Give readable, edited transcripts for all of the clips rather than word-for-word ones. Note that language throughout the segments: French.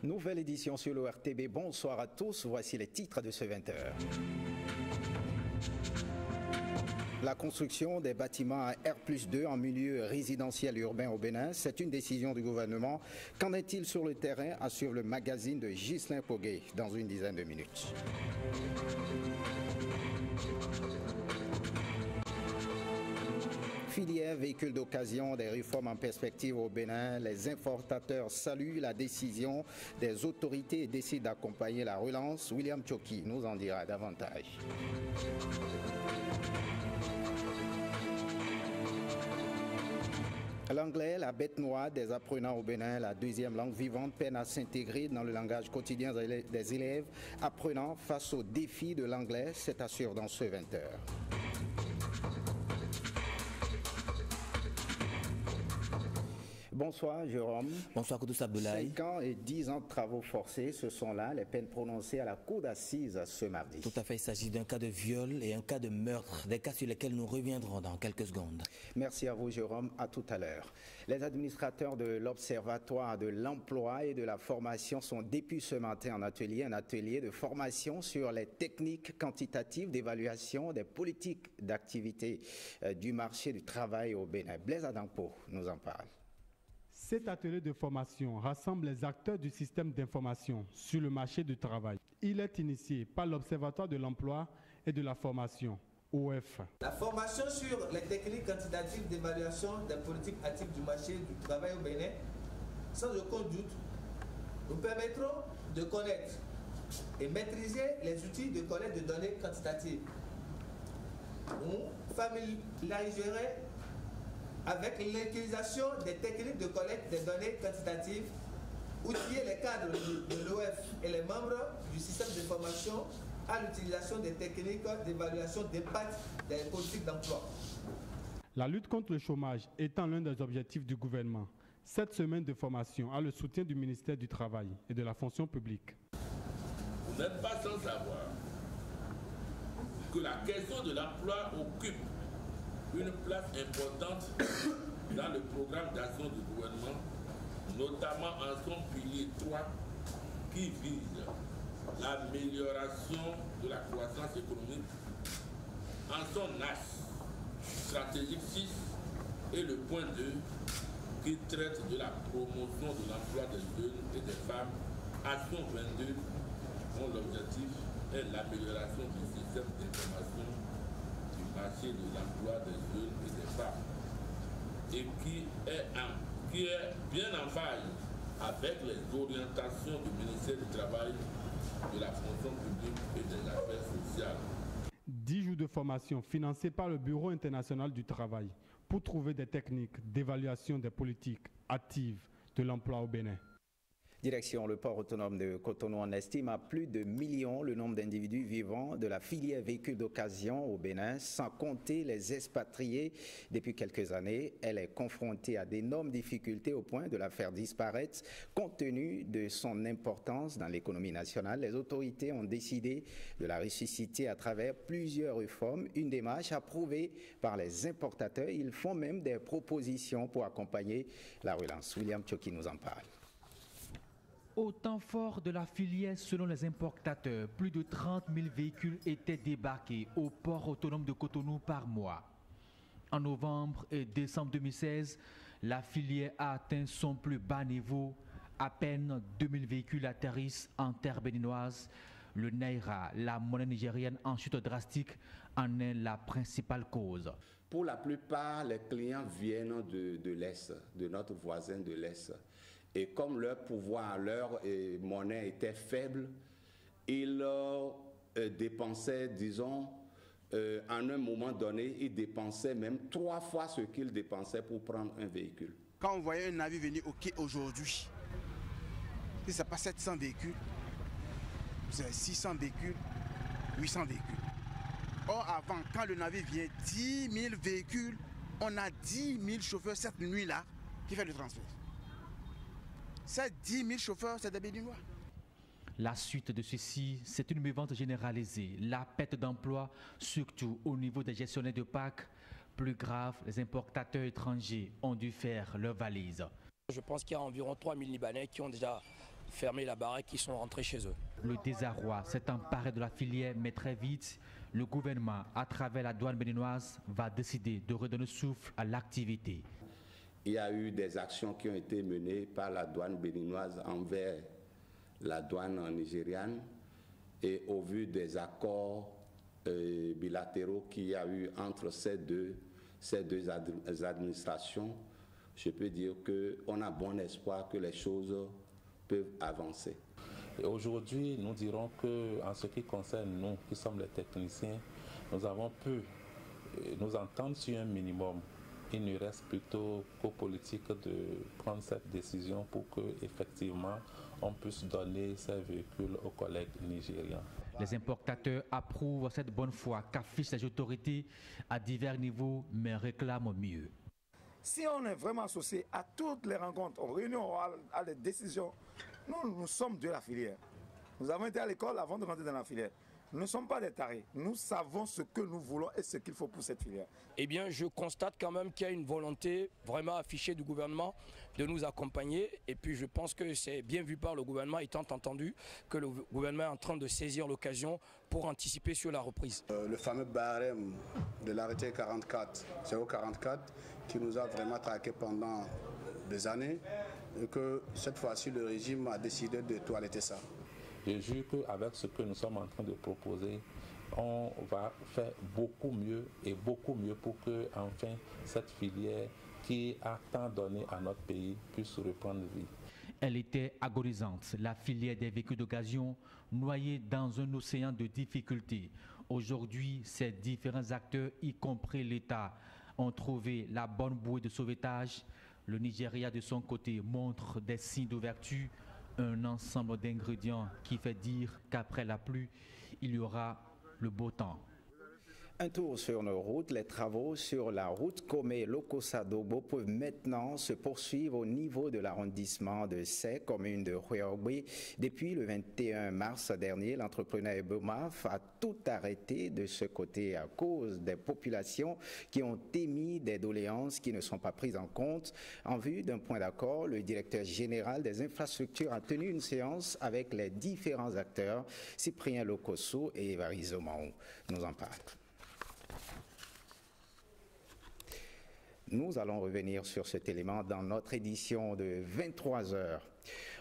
Nouvelle édition sur l'ORTB. Bonsoir à tous. Voici les titres de ce 20h. La construction des bâtiments à R+2 en milieu résidentiel urbain au Bénin, c'est une décision du gouvernement. Qu'en est-il sur le terrain, assure le magazine de Ghislain Poguet dans une dizaine de minutes. Filière véhicules d'occasion, des réformes en perspective au Bénin. Les importateurs saluent la décision des autorités et décident d'accompagner la relance. William Tchoki nous en dira davantage. L'anglais, la bête noire des apprenants au Bénin, la deuxième langue vivante, peine à s'intégrer dans le langage quotidien des élèves apprenants face aux défis de l'anglais, c'est assure dans ce 20h. Bonsoir Jérôme. Bonsoir Koudous Abdoulaye. 5 ans et 10 ans de travaux forcés, ce sont là les peines prononcées à la cour d'assises ce mardi. Tout à fait, il s'agit d'un cas de viol et un cas de meurtre, des cas sur lesquels nous reviendrons dans quelques secondes. Merci à vous Jérôme, à tout à l'heure. Les administrateurs de l'Observatoire de l'emploi et de la formation sont depuis ce matin en atelier, un atelier de formation sur les techniques quantitatives d'évaluation des politiques d'activité du marché du travail au Bénin. Blaise Adampo nous en parle. Cet atelier de formation rassemble les acteurs du système d'information sur le marché du travail. Il est initié par l'Observatoire de l'emploi et de la formation, OF. La formation sur les techniques quantitatives d'évaluation des politiques actives du marché du travail au Bénin, sans aucun doute, nous permettront de connaître et maîtriser les outils de collecte de données quantitatives. Nous familiariserons avec l'utilisation des techniques de collecte des données quantitatives, outiller les cadres de l'OF et les membres du système de formation à l'utilisation des techniques d'évaluation d'impact des politiques d'emploi. La lutte contre le chômage étant l'un des objectifs du gouvernement, cette semaine de formation a le soutien du ministère du Travail et de la fonction publique. Vous n'êtes pas sans savoir que la question de l'emploi occupe une place importante dans le programme d'action du gouvernement, notamment en son pilier 3 qui vise l'amélioration de la croissance économique, en son axe stratégique 6 et le point 2 qui traite de la promotion de l'emploi des jeunes et des femmes. Action 22 dont l'objectif est l'amélioration du système d'information marché de l'emploi des jeunes et des femmes et qui est bien en phase avec les orientations du ministère du Travail, de la fonction publique et des affaires sociales. 10 jours de formation financés par le Bureau international du travail pour trouver des techniques d'évaluation des politiques actives de l'emploi au Bénin. Direction le port autonome de Cotonou, on estime à plus de millions le nombre d'individus vivant de la filière véhicules d'occasion au Bénin, sans compter les expatriés. Depuis quelques années, elle est confrontée à d'énormes difficultés au point de la faire disparaître. Compte tenu de son importance dans l'économie nationale, les autorités ont décidé de la ressusciter à travers plusieurs réformes, une démarche approuvée par les importateurs. Ils font même des propositions pour accompagner la relance. William Tchoki nous en parle. Au temps fort de la filière, selon les importateurs, plus de 30 000 véhicules étaient débarqués au port autonome de Cotonou par mois. En novembre et décembre 2016, la filière a atteint son plus bas niveau. À peine 2000 véhicules atterrissent en terre béninoise. Le Naira, la monnaie nigérienne en chute drastique, en est la principale cause. Pour la plupart, les clients viennent de l'Est, de notre voisin de l'Est. Et comme leur pouvoir, leur monnaie était faible, ils dépensaient, disons, en un moment donné, ils dépensaient même 3 fois ce qu'ils dépensaient pour prendre un véhicule. Quand on voyait un navire venir au quai aujourd'hui, si ça passe 700 véhicules, vous avez 600 véhicules, 800 véhicules. Or, avant, quand le navire vient 10 000 véhicules, on a 10 000 chauffeurs cette nuit-là qui fait le transfert. Ces 10 000 chauffeurs, c'est des Béninois. La suite de ceci, c'est une mévente généralisée, la perte d'emploi, surtout au niveau des gestionnaires de parcs. Plus grave, les importateurs étrangers ont dû faire leurs valises. Je pense qu'il y a environ 3 000 Libanais qui ont déjà fermé la baraque, ils sont rentrés chez eux. Le désarroi s'est emparé de la filière, mais très vite, le gouvernement, à travers la douane béninoise, va décider de redonner souffle à l'activité. Il y a eu des actions qui ont été menées par la douane béninoise envers la douane nigériane et au vu des accords bilatéraux qu'il y a eu entre ces deux administrations, je peux dire qu'on a bon espoir que les choses peuvent avancer. Aujourd'hui, nous dirons qu'en ce qui concerne nous, qui sommes les techniciens, nous avons pu nous entendre sur un minimum. Il nous reste plutôt qu'aux politiques de prendre cette décision pour qu'effectivement on puisse donner ces véhicules aux collègues nigérians. Les importateurs approuvent cette bonne foi qu'affichent les autorités à divers niveaux, mais réclament mieux. Si on est vraiment associé à toutes les rencontres, aux réunions, à les décisions, nous sommes de la filière. Nous avons été à l'école avant de rentrer dans la filière. Nous ne sommes pas des tarés. Nous savons ce que nous voulons et ce qu'il faut pour cette filière. Eh bien, je constate quand même qu'il y a une volonté vraiment affichée du gouvernement de nous accompagner. Et puis, je pense que c'est bien vu par le gouvernement, étant entendu que le gouvernement est en train de saisir l'occasion pour anticiper sur la reprise. Le fameux barème de l'arrêté 044 qui nous a vraiment traqué pendant des années et que cette fois-ci, le régime a décidé de toiletter ça. Je jure qu'avec ce que nous sommes en train de proposer, on va faire beaucoup mieux et beaucoup mieux pour que enfin cette filière qui a tant donné à notre pays puisse reprendre vie. Elle était agonisante, la filière des véhicules d'occasion noyée dans un océan de difficultés. Aujourd'hui, ces différents acteurs, y compris l'État, ont trouvé la bonne bouée de sauvetage. Le Nigeria, de son côté, montre des signes d'ouverture. Un ensemble d'ingrédients qui fait dire qu'après la pluie, il y aura le beau temps. Un tour sur nos routes. Les travaux sur la route Komé-Lokosa-Dogbo peuvent maintenant se poursuivre au niveau de l'arrondissement de Sé, commune de Houéogbe. Depuis le 21 mars dernier, l'entrepreneur Ebomaf a tout arrêté de ce côté à cause des populations qui ont émis des doléances qui ne sont pas prises en compte. En vue d'un point d'accord, le directeur général des infrastructures a tenu une séance avec les différents acteurs, Cyprien Lokosso et Évariste Maou. Nous en parlons. Nous allons revenir sur cet élément dans notre édition de 23h.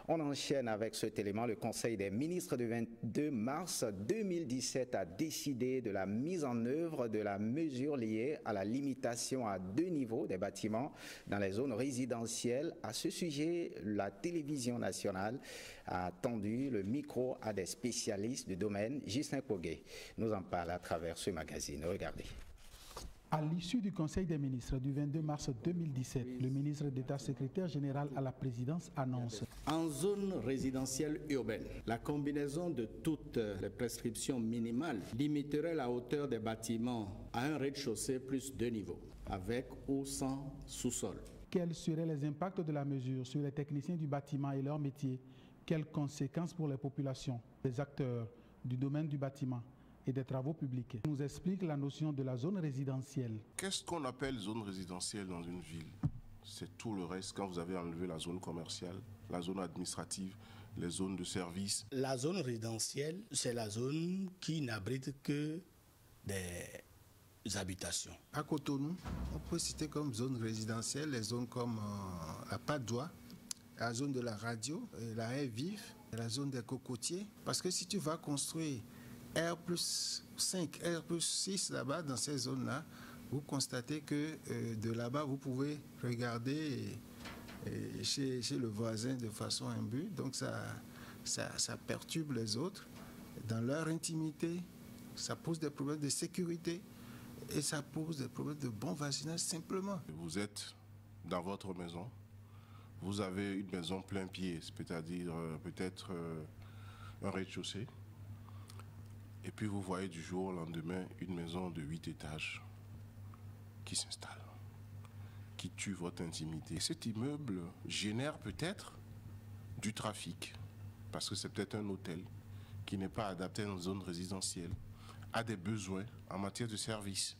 On enchaîne avec cet élément. Le Conseil des ministres du 22 mars 2017 a décidé de la mise en œuvre de la mesure liée à la limitation à 2 niveaux des bâtiments dans les zones résidentielles. À ce sujet, la télévision nationale a tendu le micro à des spécialistes du domaine. Justin Kogué nous en parle à travers ce magazine. Regardez. À l'issue du Conseil des ministres du 22 mars 2017, le ministre d'État secrétaire général à la présidence annonce: en zone résidentielle urbaine, la combinaison de toutes les prescriptions minimales limiterait la hauteur des bâtiments à un rez-de-chaussée plus 2 niveaux, avec ou sans sous-sol. Quels seraient les impacts de la mesure sur les techniciens du bâtiment et leur métier? Quelles conséquences pour les populations, les acteurs du domaine du bâtiment et des travaux publics? Nous explique la notion de la zone résidentielle. Qu'est-ce qu'on appelle zone résidentielle dans une ville? C'est tout le reste quand vous avez enlevé la zone commerciale, la zone administrative, les zones de service. La zone résidentielle, c'est la zone qui n'abrite que des habitations. À Cotonou, on peut citer comme zone résidentielle les zones comme la Padoua, la zone de la radio, la haie vive, la zone des cocotiers. Parce que si tu vas construire R+5, R+6 là-bas, dans ces zones-là, vous constatez que de là-bas, vous pouvez regarder chez le voisin de façon imbue. Donc ça perturbe les autres dans leur intimité, ça pose des problèmes de sécurité et ça pose des problèmes de bon voisinage simplement. Vous êtes dans votre maison, vous avez une maison plein pied, c'est-à-dire peut-être un rez-de-chaussée. Et puis vous voyez du jour au lendemain une maison de 8 étages qui s'installe, qui tue votre intimité. Cet immeuble génère peut-être du trafic, parce que c'est peut-être un hôtel qui n'est pas adapté à une zone résidentielle, a des besoins en matière de services,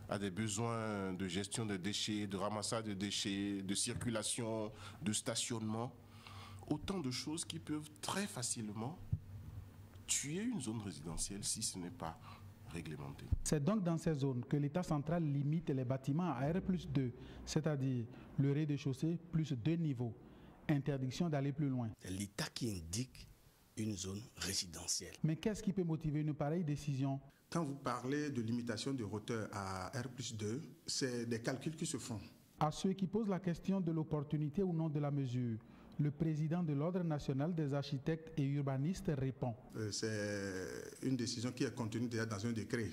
a des besoins de gestion de déchets, de ramassage de déchets, de circulation, de stationnement, autant de choses qui peuvent très facilement tuer une zone résidentielle si ce n'est pas réglementé. C'est donc dans ces zones que l'État central limite les bâtiments à R+2, c'est-à-dire le rez-de-chaussée plus 2 niveaux. Interdiction d'aller plus loin. C'est l'État qui indique une zone résidentielle. Mais qu'est-ce qui peut motiver une pareille décision? Quand vous parlez de limitation de hauteur à R+2, c'est des calculs qui se font. À ceux qui posent la question de l'opportunité ou non de la mesure, le président de l'Ordre national des architectes et urbanistes répond. C'est une décision qui est contenue déjà dans un décret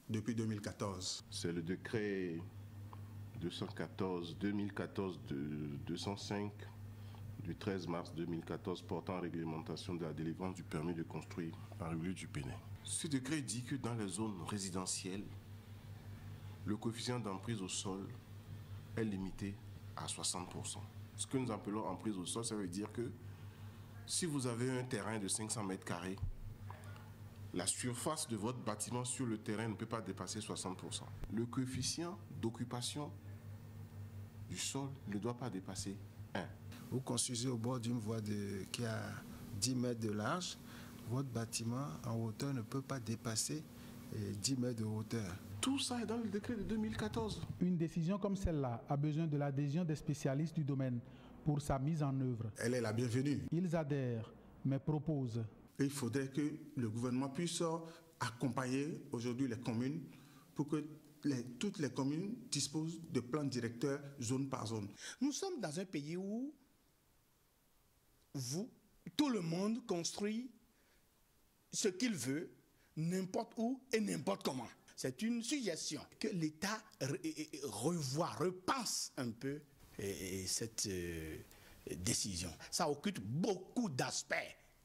depuis 2014. C'est le décret 2014-205 du 13 mars 2014 portant réglementation de la délivrance du permis de construire en République du Bénin. Ce décret dit que dans les zones résidentielles, le coefficient d'emprise au sol est limité à 60%. Ce que nous appelons emprise au sol, ça veut dire que si vous avez un terrain de 500 mètres carrés, la surface de votre bâtiment sur le terrain ne peut pas dépasser 60%. Le coefficient d'occupation du sol ne doit pas dépasser 1. Vous construisez au bord d'une voie qui a 10 mètres de large, votre bâtiment en hauteur ne peut pas dépasser 10 mètres de hauteur. Tout ça est dans le décret de 2014. Une décision comme celle-là a besoin de l'adhésion des spécialistes du domaine pour sa mise en œuvre. Elle est la bienvenue. Ils adhèrent, mais proposent. Il faudrait que le gouvernement puisse accompagner aujourd'hui les communes pour que toutes les communes disposent de plans directeurs zone par zone. Nous sommes dans un pays où tout le monde construit ce qu'il veut, n'importe où et n'importe comment. C'est une suggestion que l'État repense un peu cette décision. Ça occupe beaucoup d'aspects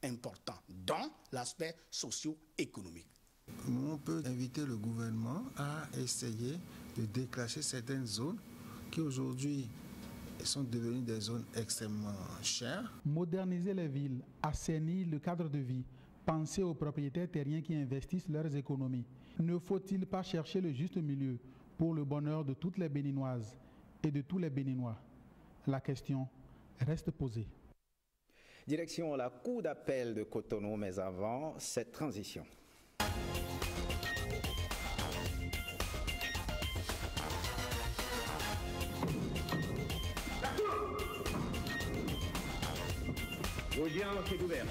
importants, dont l'aspect socio-économique. On peut inviter le gouvernement à essayer de déclencher certaines zones qui aujourd'hui sont devenues des zones extrêmement chères. Moderniser les villes, assainir le cadre de vie, penser aux propriétaires terriens qui investissent leurs économies. Ne faut-il pas chercher le juste milieu pour le bonheur de toutes les Béninoises et de tous les Béninois? La question reste posée. Direction la Cour d'appel de Cotonou, mais avant cette transition. L'audience est ouverte.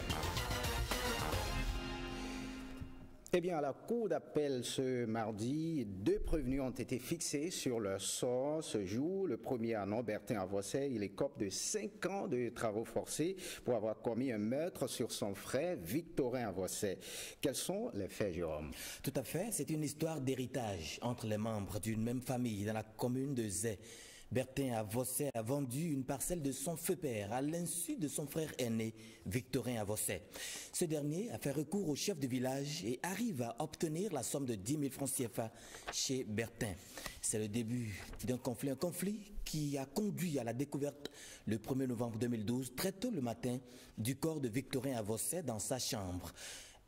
Eh bien, à la Cour d'appel ce mardi, 2 prévenus ont été fixés sur leur sort ce jour. Le premier, Arnaud Bertin Avossé, il écope de 5 ans de travaux forcés pour avoir commis un meurtre sur son frère Victorin Avossé. Quels sont les faits, Jérôme? Tout à fait, c'est une histoire d'héritage entre les membres d'une même famille dans la commune de Zé. Bertin Avossé a vendu une parcelle de son feu père à l'insu de son frère aîné, Victorin Avossé. Ce dernier a fait recours au chef de village et arrive à obtenir la somme de 10 000 francs CFA chez Bertin. C'est le début d'un conflit, un conflit qui a conduit à la découverte le 1er novembre 2012, très tôt le matin, du corps de Victorin Avossé dans sa chambre.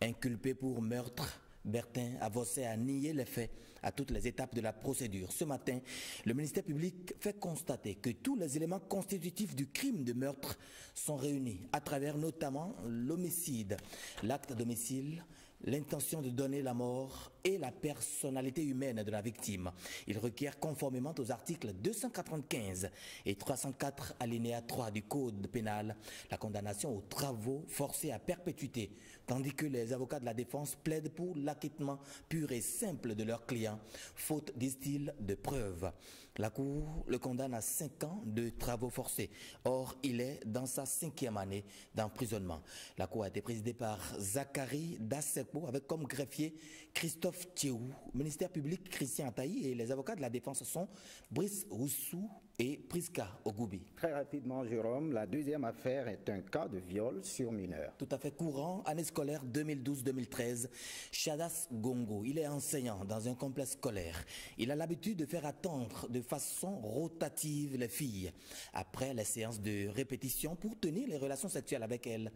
Inculpé pour meurtre, Bertin Avossé a nié les faits à toutes les étapes de la procédure. Ce matin, le ministère public fait constater que tous les éléments constitutifs du crime de meurtre sont réunis, à travers notamment l'homicide, l'acte d'homicide, l'intention de donner la mort et la personnalité humaine de la victime. Il requiert conformément aux articles 295 et 304 alinéa 3 du Code pénal la condamnation aux travaux forcés à perpétuité, tandis que les avocats de la défense plaident pour l'acquittement pur et simple de leurs clients, faute, disent-ils, de preuves. La Cour le condamne à 5 ans de travaux forcés. Or, il est dans sa 5e année d'emprisonnement. La Cour a été présidée par Zachary Dassepo avec comme greffier Christophe Théou, ministère public Christian Ataï et les avocats de la défense sont Brice Roussou et Priska Ogoubi. Très rapidement, Jérôme, la deuxième affaire est un cas de viol sur mineur. Tout à fait courant, année scolaire 2012-2013. Chadas Gongo, il est enseignant dans un complexe scolaire. Il a l'habitude de faire attendre de façon rotative les filles après les séances de répétition pour tenir les relations sexuelles avec elles.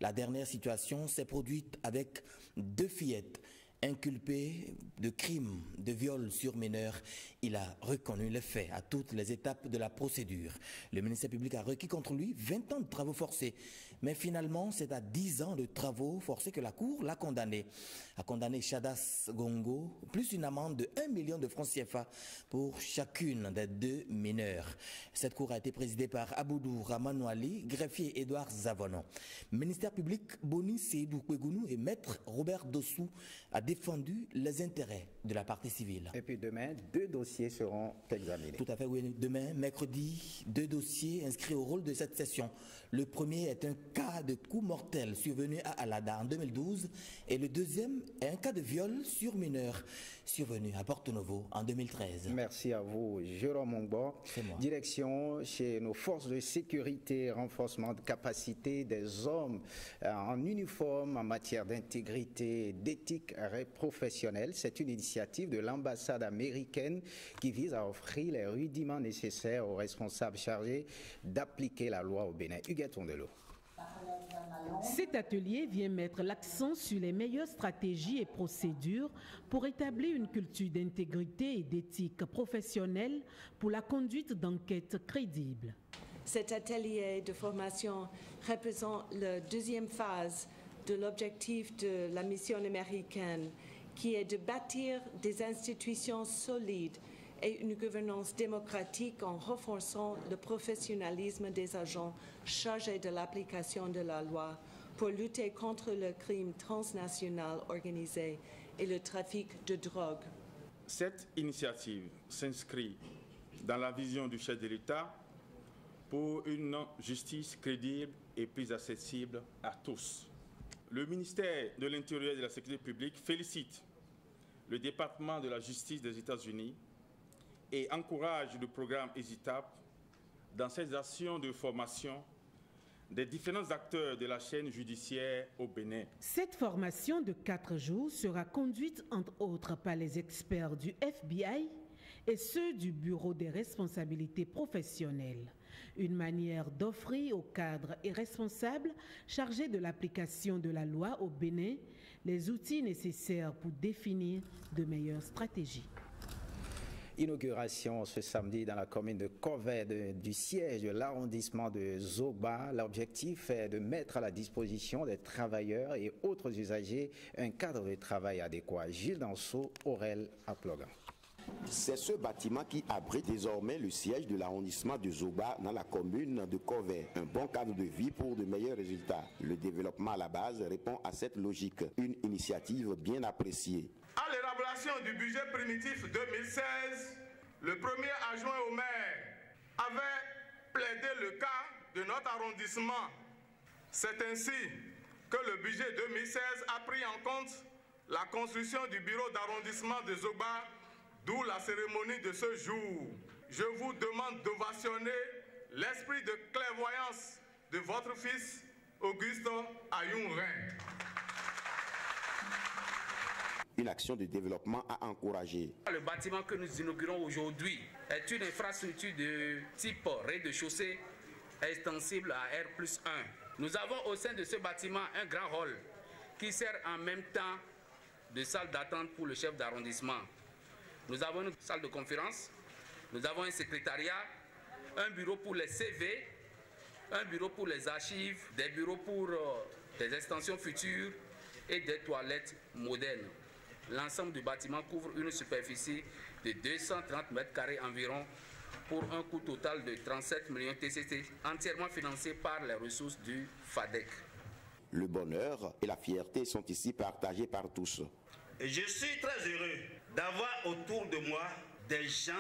La dernière situation s'est produite avec 2 fillettes. Inculpé de crimes de viol sur mineur, il a reconnu les faits à toutes les étapes de la procédure. Le ministère public a requis contre lui 20 ans de travaux forcés Mais finalement, c'est à 10 ans de travaux forcés que la Cour l'a condamné. A condamné Chadas Gongo, plus une amende de 1 million de francs CFA pour chacune des 2 mineurs. Cette Cour a été présidée par Aboudou Ramanouali, greffier Édouard Zavonon. Ministère public Boni Seydou Kwegounou et maître Robert Dossou a défendu les intérêts de la partie civile. Et puis demain, 2 dossiers seront examinés. Tout à fait, oui. Demain, mercredi, 2 dossiers inscrits au rôle de cette session. Le premier est un cas de coup mortel survenu à Alada en 2012 et le deuxième est un cas de viol sur mineur survenu à Porto Novo en 2013. Merci à vous, Jérôme Ongbo. Direction chez nos forces de sécurité, renforcement de capacité des hommes en uniforme en matière d'intégrité et d'éthique professionnelle. C'est une initiative de l'ambassade américaine qui vise à offrir les rudiments nécessaires aux responsables chargés d'appliquer la loi au Bénin. Huguette Ondelo. Cet atelier vient mettre l'accent sur les meilleures stratégies et procédures pour établir une culture d'intégrité et d'éthique professionnelle pour la conduite d'enquêtes crédibles. Cet atelier de formation représente la deuxième phase de l'objectif de la mission américaine, qui est de bâtir des institutions solides et une gouvernance démocratique en renforçant le professionnalisme des agents chargés de l'application de la loi pour lutter contre le crime transnational organisé et le trafic de drogue. Cette initiative s'inscrit dans la vision du chef de l'État pour une justice crédible et plus accessible à tous. Le ministère de l'Intérieur et de la Sécurité publique félicite le département de la justice des États-Unis et encourage le programme EasyTap dans ses actions de formation des différents acteurs de la chaîne judiciaire au Bénin. Cette formation de 4 jours sera conduite entre autres par les experts du FBI et ceux du Bureau des responsabilités professionnelles. Une manière d'offrir aux cadres et responsables chargés de l'application de la loi au Bénin les outils nécessaires pour définir de meilleures stratégies. Inauguration ce samedi dans la commune de Kovè du siège de l'arrondissement de Zoba. L'objectif est de mettre à la disposition des travailleurs et autres usagers un cadre de travail adéquat. Gilles Danso, Aurel Aplogan. C'est ce bâtiment qui abrite désormais le siège de l'arrondissement de Zoba dans la commune de Kovè. Un bon cadre de vie pour de meilleurs résultats. Le développement à la base répond à cette logique. Une initiative bien appréciée. À l'élaboration du budget primitif 2016, le premier adjoint au maire avait plaidé le cas de notre arrondissement. C'est ainsi que le budget 2016 a pris en compte la construction du bureau d'arrondissement de Zoba, d'où la cérémonie de ce jour. Je vous demande d'ovationner l'esprit de clairvoyance de votre fils, Auguste Ayoun-Rin. Une action de développement à encourager. Le bâtiment que nous inaugurons aujourd'hui est une infrastructure de type rez-de-chaussée extensible à R+1. Nous avons au sein de ce bâtiment un grand hall qui sert en même temps de salle d'attente pour le chef d'arrondissement. Nous avons une salle de conférence, nous avons un secrétariat, un bureau pour les CV, un bureau pour les archives, des bureaux pour des extensions futures et des toilettes modernes. L'ensemble du bâtiment couvre une superficie de 230 mètres carrés environ pour un coût total de 37 millions TCC, entièrement financé par les ressources du FADEC. Le bonheur et la fierté sont ici partagés par tous. Et je suis très heureux d'avoir autour de moi des gens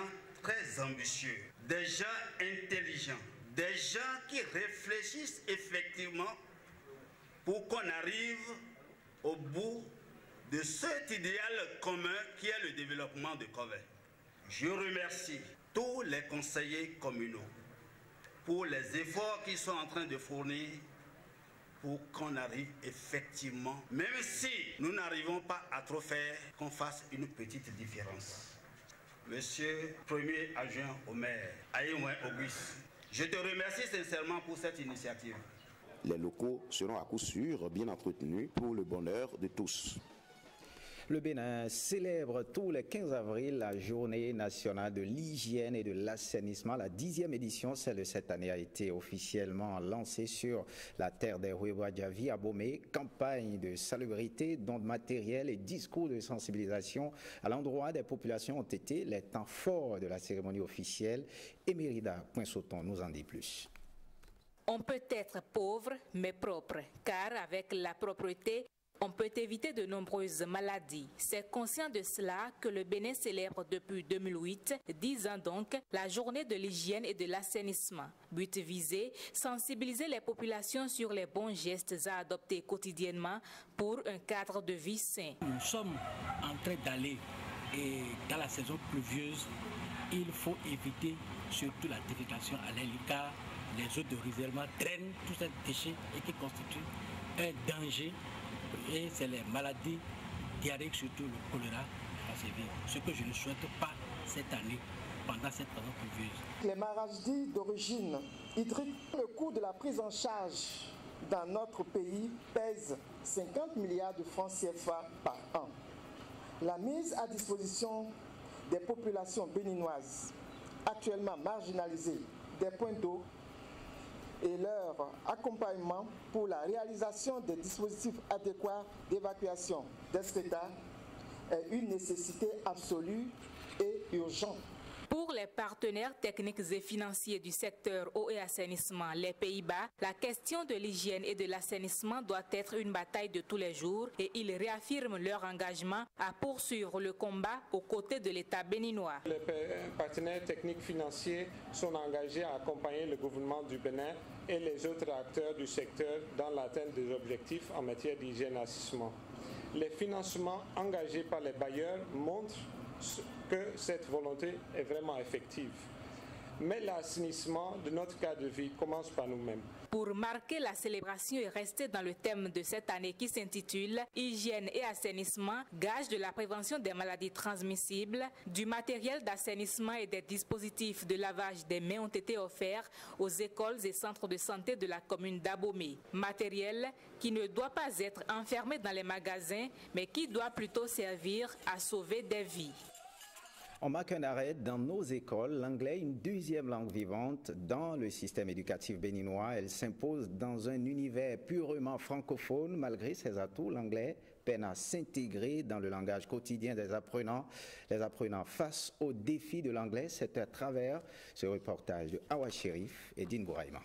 très ambitieux, des gens intelligents, des gens qui réfléchissent effectivement pour qu'on arrive au bout de cet idéal commun qui est le développement de Kovè. Je remercie tous les conseillers communaux pour les efforts qu'ils sont en train de fournir pour qu'on arrive effectivement, même si nous n'arrivons pas à trop faire, qu'on fasse une petite différence. Monsieur Premier Adjoint au maire, Ayoun Auguste, je te remercie sincèrement pour cette initiative. Les locaux seront à coup sûr bien entretenus pour le bonheur de tous. Le Bénin célèbre tous les 15 avril la journée nationale de l'hygiène et de l'assainissement. La 10e édition, celle de cette année, a été officiellement lancée sur la terre des Huehuadjavi à Bomé. Campagne de salubrité, dons de matériel et discours de sensibilisation à l'endroit des populations ont été les temps forts de la cérémonie officielle. Emerida Poinsoton nous en dit plus. On peut être pauvre mais propre, car avec la propreté, on peut éviter de nombreuses maladies. C'est conscient de cela que le Bénin célèbre depuis 2008, 10 ans donc, la journée de l'hygiène et de l'assainissement. But visé, sensibiliser les populations sur les bons gestes à adopter quotidiennement pour un cadre de vie sain. Nous sommes en train d'aller dans la saison pluvieuse. Il faut éviter surtout la défécation à l'air libre, car les eaux de ruissellement drainent tous ces déchets et qui constituent un danger. Et c'est les maladies diarrhéiques, surtout le choléra, qui va sévir. Ce que je ne souhaite pas cette année, pendant cette saison pluvieuse. Les maladies d'origine hydrique, le coût de la prise en charge dans notre pays pèse 50 milliards de francs CFA par an. La mise à disposition des populations béninoises actuellement marginalisées des points d'eau et leur accompagnement pour la réalisation des dispositifs adéquats d'évacuation d'Esteta est une nécessité absolue et urgente. Pour les partenaires techniques et financiers du secteur eau et assainissement, les Pays-Bas, la question de l'hygiène et de l'assainissement doit être une bataille de tous les jours et ils réaffirment leur engagement à poursuivre le combat aux côtés de l'État béninois. Les partenaires techniques financiers sont engagés à accompagner le gouvernement du Bénin et les autres acteurs du secteur dans l'atteinte des objectifs en matière d'hygiène et assainissement. Les financements engagés par les bailleurs montrent que cette volonté est vraiment effective. Mais l'assainissement de notre cadre de vie commence par nous-mêmes. Pour marquer la célébration et rester dans le thème de cette année qui s'intitule « Hygiène et assainissement, gage de la prévention des maladies transmissibles », du matériel d'assainissement et des dispositifs de lavage des mains ont été offerts aux écoles et centres de santé de la commune d'Abomey. Matériel qui ne doit pas être enfermé dans les magasins, mais qui doit plutôt servir à sauver des vies. On marque un arrêt dans nos écoles. L'anglais, une deuxième langue vivante dans le système éducatif béninois. Elle s'impose dans un univers purement francophone. Malgré ses atouts, l'anglais peine à s'intégrer dans le langage quotidien des apprenants. Les apprenants face aux défis de l'anglais, c'est à travers ce reportage de Awa Sherif et Dine Bouraïma.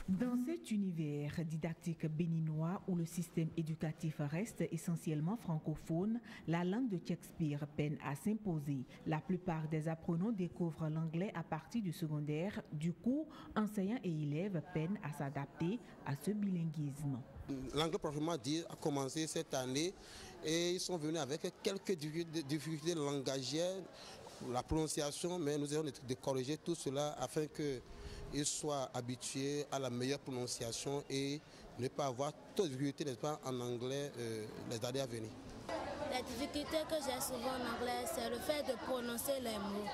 Dans cet univers didactique béninois où le système éducatif reste essentiellement francophone, la langue de Shakespeare peine à s'imposer. La plupart des apprenants découvrent l'anglais à partir du secondaire. Du coup, enseignants et élèves peinent à s'adapter à ce bilinguisme. L'anglais, proprement dit, a commencé cette année et ils sont venus avec quelques difficultés langagières, la prononciation, mais nous allons de corriger tout cela afin qu'ils soient habitués à la meilleure prononciation et ne pas avoir trop de difficultés, n'est-ce pas, en anglais les années à venir. La difficulté que j'ai souvent en anglais, c'est le fait de prononcer les mots.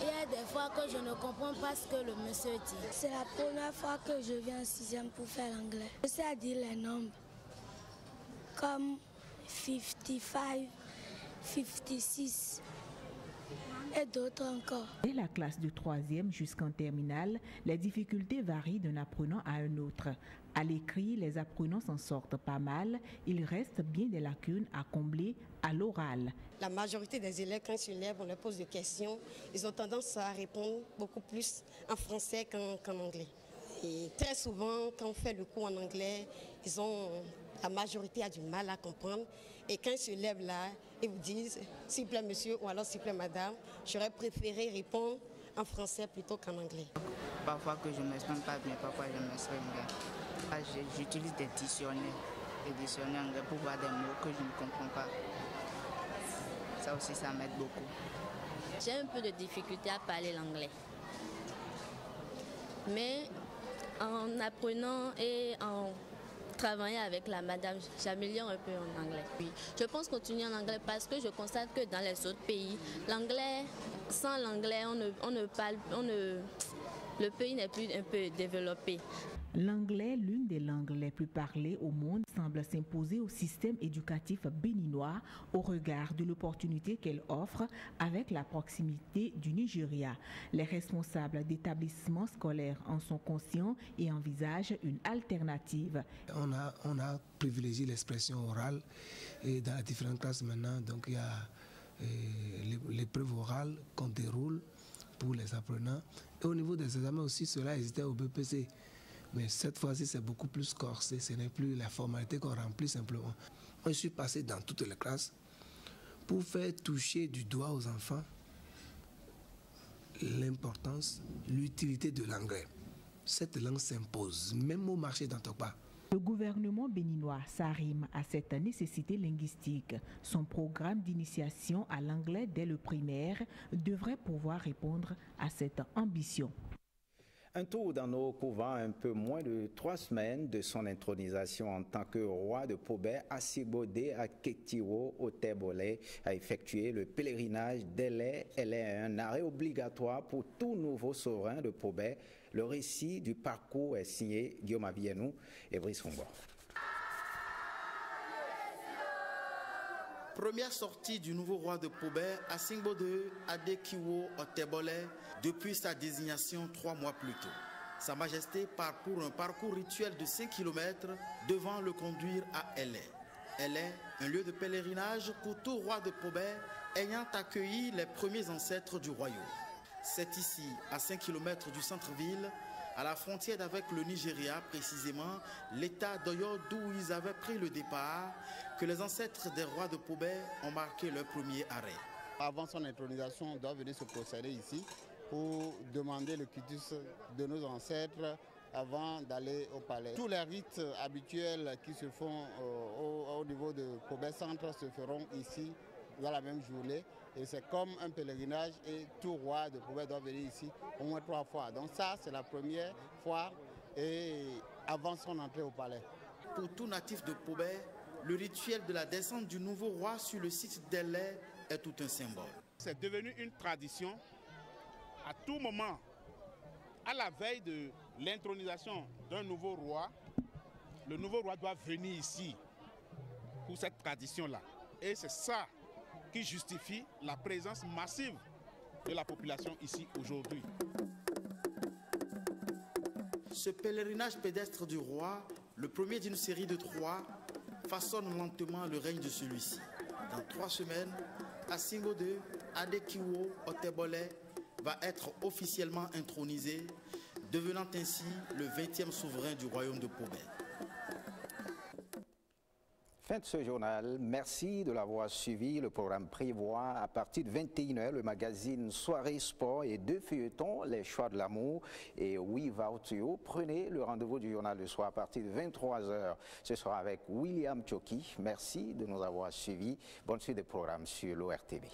Il y a des fois que je ne comprends pas ce que le monsieur dit. C'est la première fois que je viens en 6e pour faire l'anglais. Je sais dire les nombres comme 55, 56. Et d'autres encore. Dès la classe de 3e jusqu'en terminale, les difficultés varient d'un apprenant à un autre. À l'écrit, les apprenants s'en sortent pas mal. Il reste bien des lacunes à combler à l'oral. La majorité des élèves, quand ils se lèvent, on leur pose des questions. Ils ont tendance à répondre beaucoup plus en français qu'en anglais. Et très souvent, quand on fait le cours en anglais, la majorité a du mal à comprendre. Et quand ils se lèvent là, ils vous disent « s'il vous plaît monsieur » ou alors « s'il vous plaît madame », j'aurais préféré répondre en français plutôt qu'en anglais. Parfois que je ne m'exprime pas bien, parfois je m'exprime bien. J'utilise des dictionnaires anglais pour voir des mots que je ne comprends pas. Ça aussi, ça m'aide beaucoup. J'ai un peu de difficulté à parler l'anglais. Mais en apprenant et en travaillant avec la madame, j'améliore un peu en anglais. Oui, je pense continuer en anglais parce que je constate que dans les autres pays, l'anglais, sans l'anglais, le pays n'est plus un peu développé. L'anglais, l'une des langues les plus parlées au monde, semble s'imposer au système éducatif béninois au regard de l'opportunité qu'elle offre avec la proximité du Nigeria. Les responsables d'établissements scolaires en sont conscients et envisagent une alternative. On a privilégié l'expression orale et dans les différentes classes maintenant, donc il y a l'épreuve orale qu'on déroule pour les apprenants. Et au niveau des examens aussi, cela existait au BPC. Mais cette fois-ci, c'est beaucoup plus corsé. Ce n'est plus la formalité qu'on remplit simplement. Je suis passé dans toutes les classes pour faire toucher du doigt aux enfants l'importance, l'utilité de l'anglais. Cette langue s'impose, même au marché d'Antokpa. Le gouvernement béninois s'arrime à cette nécessité linguistique. Son programme d'initiation à l'anglais dès le primaire devrait pouvoir répondre à cette ambition. Un tour dans nos couvents, un peu moins de 3 semaines de son intronisation en tant que roi de Pobé, Assibodé Aketiwo Otebole a effectué le pèlerinage d'Elé. Elle est un arrêt obligatoire pour tout nouveau souverain de Pobé. Le récit du parcours est signé Guillaume Avienou et Brice Fongor. Première sortie du nouveau roi de Pobé, Assibodé Adekiwo Otebole, depuis sa désignation 3 mois plus tôt. Sa Majesté parcourt un parcours rituel de 5 km devant le conduire à Elé. Elé, un lieu de pèlerinage pour tout roi de Pobé ayant accueilli les premiers ancêtres du royaume. C'est ici, à 5 km du centre-ville, à la frontière avec le Nigeria, précisément l'état d'Oyo d'où ils avaient pris le départ, que les ancêtres des rois de Pobé ont marqué leur premier arrêt. Avant son intronisation, on doit venir se procéder ici pour demander le quitus de nos ancêtres avant d'aller au palais. Tous les rites habituels qui se font au niveau de Pobé Centre se feront ici dans la même journée. Et c'est comme un pèlerinage et tout roi de Pobé doit venir ici au moins 3 fois. Donc ça, c'est la première fois et avant son entrée au palais. Pour tout natif de Pobé, le rituel de la descente du nouveau roi sur le site d'Elé est tout un symbole. C'est devenu une tradition. À tout moment, à la veille de l'intronisation d'un nouveau roi, le nouveau roi doit venir ici pour cette tradition-là. Et c'est ça qui justifie la présence massive de la population ici aujourd'hui. Ce pèlerinage pédestre du roi, le premier d'une série de 3, façonne lentement le règne de celui-ci. Dans 3 semaines, Assibodé Adekiwo Otebole va être officiellement intronisé, devenant ainsi le 20e souverain du royaume de Pobé. Fin de ce journal. Merci de l'avoir suivi. Le programme prévoit à partir de 21h le magazine Soirée Sport et 2 feuilletons, Les Choix de l'amour et Oui Vautio. Prenez le rendez-vous du journal le soir à partir de 23h. Ce sera avec William Choki. Merci de nous avoir suivis. Bonne suite des programmes sur l'ORTV.